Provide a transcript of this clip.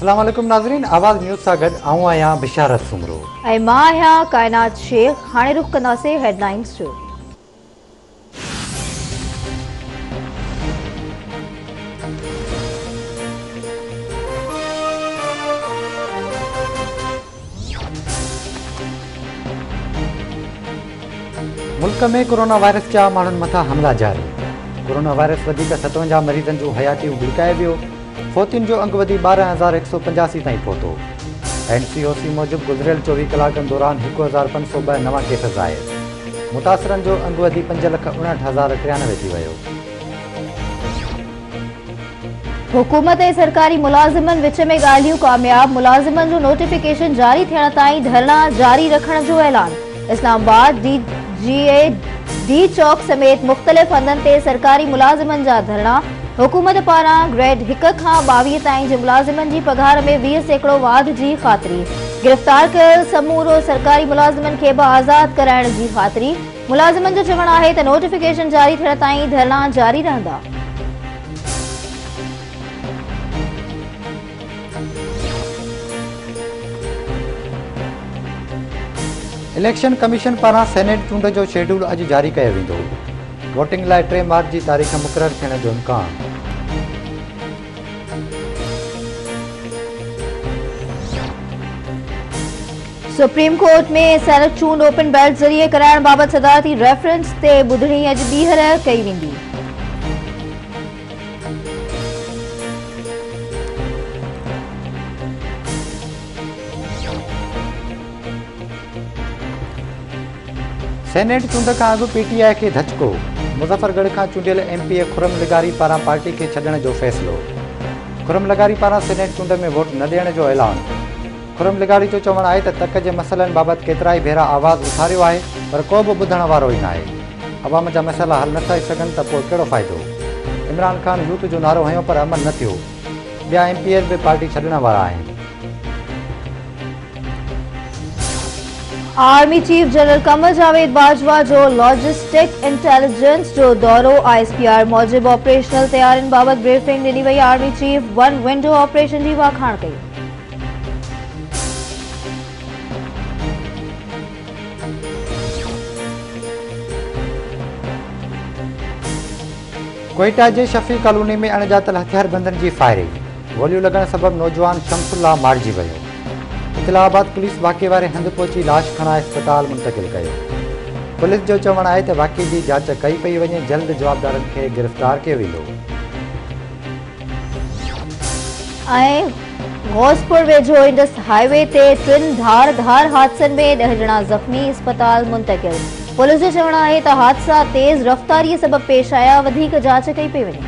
अस्सलाम वालेकुम नाज़रीन, आवाज़ न्यूज़ सां गॾु आऊं आहियां बिशारत सुमरो ऐं मां आहियां काइनात शेख। हाणे रुख़ कंदासीं हेडलाइंस जो। मुल्क में कोरोना वायरस जा माण्हुनि मथां हमला जारी। कोरोना वायरस वधीक 57 मरीज़नि जो हयातियूं भिड़काए वियो। फोतियुनि जो अंग वधी 12,185 ताईं पहुतो। NCOC मूजिबि गुज़िरियल 24 कलाकनि दौरान 1,502 नवां केस आए। मुतासिरनि जो अंग वधी 5,59,093 थी वियो। हुकूमत ऐं सरकारी मुलाज़िमनि विच में ॻाल्हियूं कामयाब। मुलाज़िमनि जो नोटिफिकेशन जारी थियण ताईं धरना जारी रखण जो ऐलान। इस्लामाबाद डी चौक समेत मुख़्तलिफ़ हंधनि ते सरकारी मुलाज़िमनि जा धरना। हुकूमत पारां ग्रेड 1 खां 22 ताईं जे मुलाज़िमनि जी पघार में 20% वाध जी ख़ातिरी। गिरफ़्तार कयल समूरो सरकारी मुलाज़िमनि खे बि आज़ाद कराइण जी ख़ातिरी। मुलाज़िमनि जो चवणु आहे त नोटिफिकेशन जारी थियण ताईं धरना जारी रहंदा। इलेक्शन कमीशन पारां सेनेट चूंड जो शेड्यूल अॼु जारी कयो वेंदो। वोटिंग लाइ 3 मार्च जी तारीख़ मुक़ररु थियण जो इम्कान। सुप्रीम कोर्ट में सेनेट चूंड ओपन बैलेट ज़रिए कराइण बाबति सदारती रेफरेंस ते ॿुधणी अॼु ॿीहर कई वेंदी। सेनेट चूंड खां अॻु PTI खे धचको। मुज़फ़रगढ़ खां चूंडियल MP खुरम लिगारी पारां पार्टी खे छॾण जो फ़ैसिलो। खुरम लिगारी पारां सेनेट चूंड में वोट न ॾियण जो ऐलान। खुरम लिगारी जो चवणु आहे त तक जे मसइलनि बाबति केतिरा ई भेरा आवाज़ उथारियो आहे, पर को बि ॿुधण वारो ई न आहे। अवाम जा मसइला हल न थी सघनि त पोइ कहिड़ो फ़ाइदो। इमरान ख़ान यूथ जो नारो हंयो पर अमल न थियो। ॿिया MPs बि पार्टी छॾण वारा आहिनि। Army chief general Qamar Javed Bajwa जो लॉजिस्टिक इंटेलिजेंस जो दौरो। ISPR मूजिबि ऑपरेशनल तैयारियुनि बाबति ब्रीफिंग ॾिनी वई। Army chief one window operation जी वाखाण कई। कोयटा जे शफ़ी कॉलोनी में अणॼातल हथियारबंदनि जी फायरिंग। गोलियूं लॻण सबबि नौजवान शमसुल्लाह मारिजी वियो। इस्लामाबाद पुलिस वाक़े वारे हंधि पहुची लाश खणाए अस्पताल मुंतक़िल कयो। पुलिस जो चवणु आहे त वाक़े जी जांच कई पई वञे, जल्द जवाबदारनि खे गिरफ़्तार कयो वेंदो। ऐं गौसपुर वेझो इंडस हाईवे ते 3 धार हादसनि में 10 ॼणा ज़ख़्मी, अस्पताल मुंतक़िल। पुलिस जो चवणु आहे त हादसा तेज़ रफ़्तारीअ सबबि पेश आया, वधीक जांच कई पई वञे।